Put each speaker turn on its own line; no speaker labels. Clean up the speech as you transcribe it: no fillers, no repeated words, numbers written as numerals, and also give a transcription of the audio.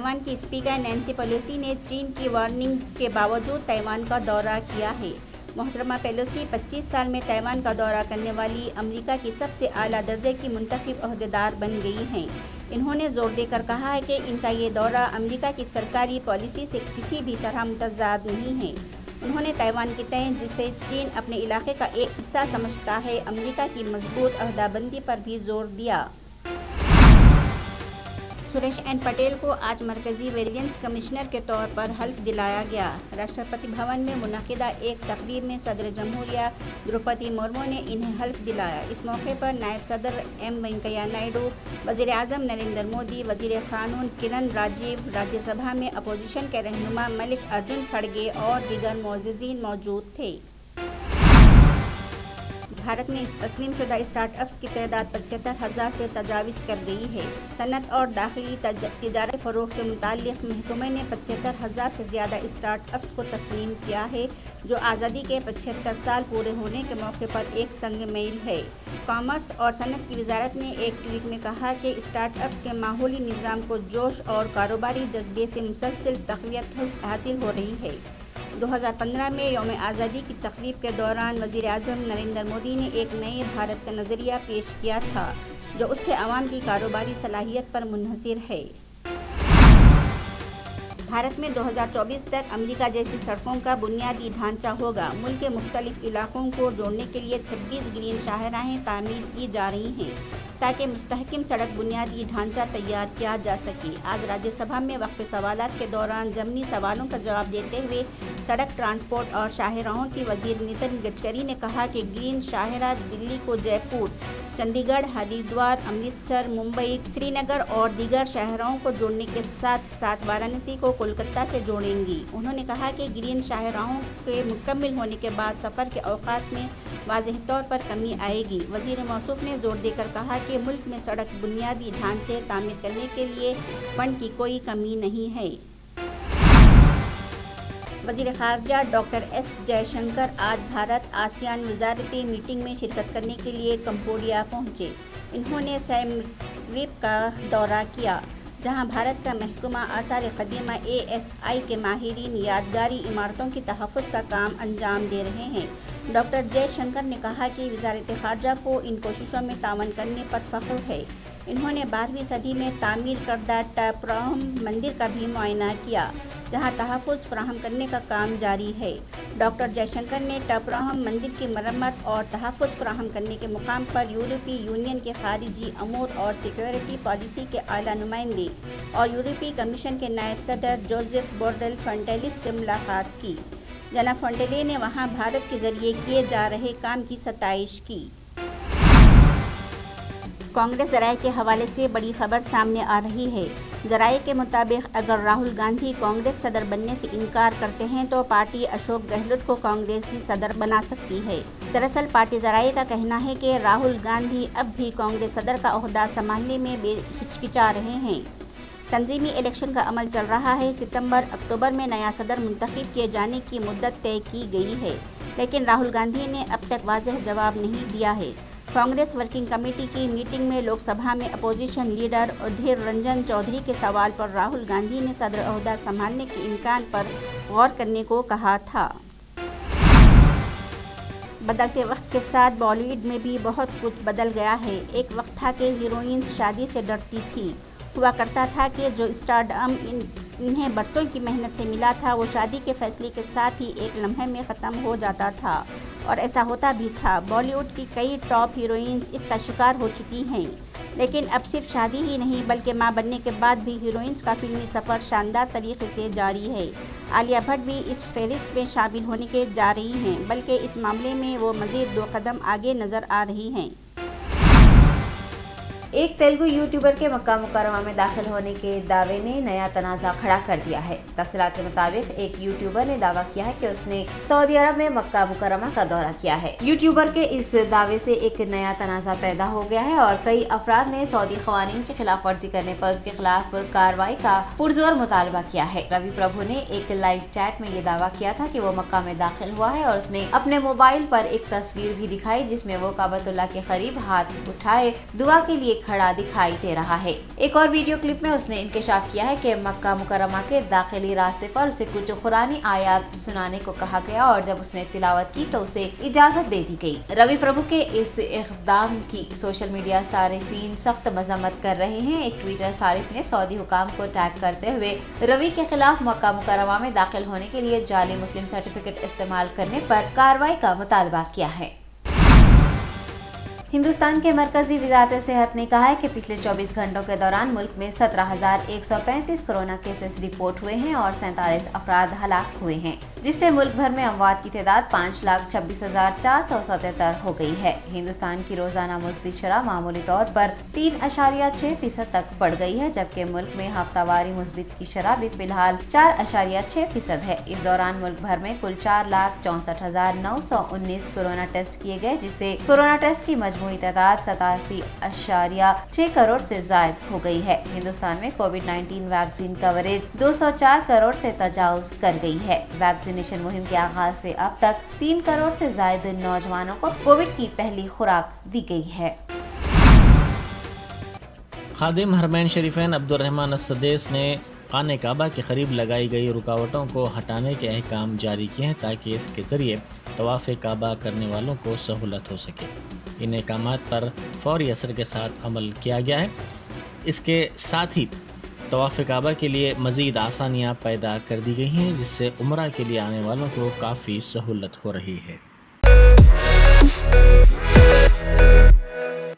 Taiwan की speaker Nancy Pelosi ने चीन की वार्निंग के बावजूद ताइवान का दौरा किया है। मोहतरमा पेलोसी 25 साल में ताइवान का दौरा करने वाली अमेरिका की सबसे आला दर्जे की मुंतखब ओहदेदार बन गई हैं। इन्होंने जोर देकर कहा है कि इनका ये दौरा अमेरिका की सरकारी पॉलिसी से किसी भी तरह मुतज़ाद नहीं है। उन्होंने ताइवान के तय जिसे चीन अपने इलाके का एक हिस्सा समझता है, अमेरिका की मजबूत अहदाबंदी पर भी जोर दिया। सुरेश एन पटेल को आज मरकजी विजिलेंस कमिश्नर के तौर पर हल्फ दिलाया गया। राष्ट्रपति भवन में मुनक़िदा एक तकरीब में सदर जमहूरिया द्रौपदी मुर्मू ने इन्हें हल्फ दिलाया। इस मौके पर नायब सदर एम वेंकैया नायडू, वज़ीर आज़म नरेंद्र मोदी, वज़ीर क़ानून किरण राजीव, राज्यसभा में अपोजिशन के रहनुमा मल्लिक अर्जुन खड़गे और दीगर मुअज़्ज़िज़ीन मौजूद थे। भारत में तस्लीम शुदा स्टार्टअप्स की तादाद 75,000 से तजाविज़ कर गई है। सनत और दाखिली तिजारत फ़रोग़ से मुताल्लिक़ महकमे ने 75,000 से ज़्यादा स्टार्टअप्स को तस्लीम किया है, जो आज़ादी के 75 साल पूरे होने के मौके पर एक संग मील है। कॉमर्स और सनत की वज़ारत ने एक ट्वीट में कहा कि स्टार्टअप्स के माहौली निज़ाम को जोश और कारोबारी जज्बे से मुसलसल तक़वियत हासिल हो रही है। 2015 में यौम आज़ादी की तक़रीब के दौरान वज़ीर आज़म नरेंद्र मोदी ने एक नए भारत का नज़रिया पेश किया था, जो उसके अवाम की कारोबारी सलाहियत पर मुनहसिर है। भारत में 2024 तक अमेरिका जैसी सड़कों का बुनियादी ढांचा होगा। मुल्क के मुख्तलिफ इलाकों को जोड़ने के लिए 26 ग्रीन शाहराहें तामीर की जा रही हैं, ताकि मुस्तहकम सड़क बुनियादी ढांचा तैयार किया जा सके। आज राज्यसभा में वक्फ़े सवालात के दौरान ज़मनी सवालों का जवाब देते हुए सड़क ट्रांसपोर्ट और शाहराहों की वज़ीर नितिन गडकरी ने कहा कि ग्रीन शाहराह दिल्ली को जयपुर, चंडीगढ़, हरिद्वार, अमृतसर, मुंबई, श्रीनगर और दीगर शाहराहों को जोड़ने के साथ साथ वाराणसी को कोलकाता से जोड़ेंगी। उन्होंने कहा कि ग्रीन शाहराहों के मुकम्मल होने के बाद सफ़र के औकात में वाज़ेह तौर पर कमी आएगी। वज़ीर मौसूफ़ ने जोर देकर कहा कि मुल्क में सड़क बुनियादी ढांचे तामीर करने के लिए फंड की कोई कमी नहीं है। वज़ीर ख़ारजा डॉक्टर एस जयशंकर आज भारत आसियान वज़ारती मीटिंग में शिरकत करने के लिए कंबोडिया पहुँचे। इन्होंने सिएम रिप का दौरा किया, जहां भारत का महकमा आसार क़दीमा ASI के माहिरीन यादगारी इमारतों की तहफ़्फ़ुज़ का काम अंजाम दे रहे हैं। डॉक्टर जयशंकर ने कहा कि वज़ारत ख़ारजा को इन कोशिशों में तावन करने पर फ़ख्र है। इन्होंने 12वीं सदी में तामीर करदा टपराहम मंदिर का भी मुआयना किया, जहां तहफ़्फ़ुज़ फ़राहम करने का काम जारी है। डॉक्टर जयशंकर ने टपराहम मंदिर की मरम्मत और तहफ़्फ़ुज़ फ़राहम करने के मुकाम पर यूरोपीय यूनियन के ख़ारिजी अमूर और सिक्योरिटी पॉलिसी के आला नुमाइंदे और यूरोपीय कमीशन के नायब सदर जोसेफ बोरेल फॉन्टेलिस से मुलाकात की। जनाब फॉन्टेले ने वहां भारत के ज़रिए किए जा रहे काम की सताइश की। कांग्रेस ज़राए के हवाले से बड़ी खबर सामने आ रही है। ज़राए के मुताबिक अगर राहुल गांधी कांग्रेस सदर बनने से इनकार करते हैं तो पार्टी अशोक गहलोत को कांग्रेसी सदर बना सकती है। दरअसल पार्टी ज़राए का कहना है कि राहुल गांधी अब भी कांग्रेस सदर का ओहदा संभालने में बेहिचकिचा रहे हैं। तंजीमी इलेक्शन का अमल चल रहा है। सितंबर-अक्टूबर में नया सदर मुंतखब किए जाने की मुद्दत तय की गई है, लेकिन राहुल गांधी ने अब तक वाज़ेह जवाब नहीं दिया है। कांग्रेस वर्किंग कमेटी की मीटिंग में लोकसभा में अपोजिशन लीडर अधीर रंजन चौधरी के सवाल पर राहुल गांधी ने सदर ओहदा संभालने के इम्कान पर गौर करने को कहा था। बदलते वक्त के साथ बॉलीवुड में भी बहुत कुछ बदल गया है। एक वक्त था कि हीरोइंस शादी से डरती थी। हुआ करता था कि जो स्टारडम इन्हें बरसों की मेहनत से मिला था, वो शादी के फैसले के साथ ही एक लम्हे में ख़त्म हो जाता था, और ऐसा होता भी था। बॉलीवुड की कई टॉप हीरोइंस इसका शिकार हो चुकी हैं। लेकिन अब सिर्फ शादी ही नहीं, बल्कि मां बनने के बाद भी हीरोइंस का फिल्मी सफ़र शानदार तरीके से जारी है। आलिया भट्ट भी इस फहरिस्त में शामिल होने के जा रही हैं, बल्कि इस मामले में वो मज़ीद 2 कदम आगे नज़र आ रही हैं।
एक तेलुगु यूट्यूबर के मक्का मुकर्रमा में दाखिल होने के दावे ने नया तनाज़ा खड़ा कर दिया है। तफसीलात के मुताबिक एक यूट्यूबर ने दावा किया है कि उसने सऊदी अरब में मक्का मुकर्रमा का दौरा किया है। यूट्यूबर के इस दावे से एक नया तनाज़ा पैदा हो गया है और कई अफराद ने सऊदी क़वानीन की खिलाफ वर्जी करने पर उसके खिलाफ कार्रवाई का पुरजोर मुतालबा किया है। रवि प्रभु ने एक लाइव चैट में ये दावा किया था कि वो मक्का में दाखिल हुआ है और उसने अपने मोबाइल पर एक तस्वीर भी दिखाई, जिसमें वो काबतुल्लाह के करीब हाथ उठाए दुआ के लिए खड़ा दिखाई दे रहा है। एक और वीडियो क्लिप में उसने इंकशाफ किया है कि मक्का मुकर्रमा के दाखिली रास्ते पर उसे कुछ कुरानी आयात सुनाने को कहा गया और जब उसने तिलावत की तो उसे इजाजत दे दी गई। रवि प्रभु के इस इक़दाम की सोशल मीडिया सारिफीन सख्त मजम्मत कर रहे हैं। एक ट्विटर सारिफ ने सऊदी हुकाम को टैग करते हुए रवि के खिलाफ मक्का मुकर्रमा में दाखिल होने के लिए जाली मुस्लिम सर्टिफिकेट इस्तेमाल करने पर कार्रवाई का मुतालबा किया है। हिंदुस्तान के मरकजी वज़ारत सेहत ने कहा है कि पिछले 24 घंटों के दौरान मुल्क में 17,135 कोरोना केसेस रिपोर्ट हुए हैं और 47 अफराद हलाक हुए हैं, जिससे मुल्क भर में अमवात की तादाद 5,26,477 हो गई है। हिंदुस्तान की रोजाना मुस्बित शरह मामूली तौर पर 3.6% तक बढ़ गई है, जबकि मुल्क में हफ्तावारी मुस्बित की शरह भी फिलहाल 4.6% है। इस दौरान मुल्क भर में कुल 4,64,919 कोरोना टेस्ट किए गए, जिससे कोरोना टेस्ट की मजमूई तादाद 87.6 करोड़ से जायद हो गई है। हिंदुस्तान में कोविड-19 वैक्सीन कवरेज 204 करोड़ से तजावुज कर गई है। वैक्सीनेशन मुहिम के आगाज से अब तक 3 करोड़ से जायद नौजवानों को कोविड की पहली खुराक दी गई है।
खादिम हरमैन शरीफैन अब्दुर्रहमान अस्सदीस ने खाने काबा के करीब लगाई गई रुकावटों को हटाने के अहकाम जारी किए हैं ताकि इसके ज़रिए तवाफ़ काबा करने वालों को सहूलत हो सके। इन अहकामात पर फौरी असर के साथ अमल किया गया है। इसके साथ ही तवाफ़ काबा के लिए मज़ीद आसानियाँ पैदा कर दी गई हैं, जिससे उम्रा के लिए आने वालों को काफ़ी सहूलत हो रही है।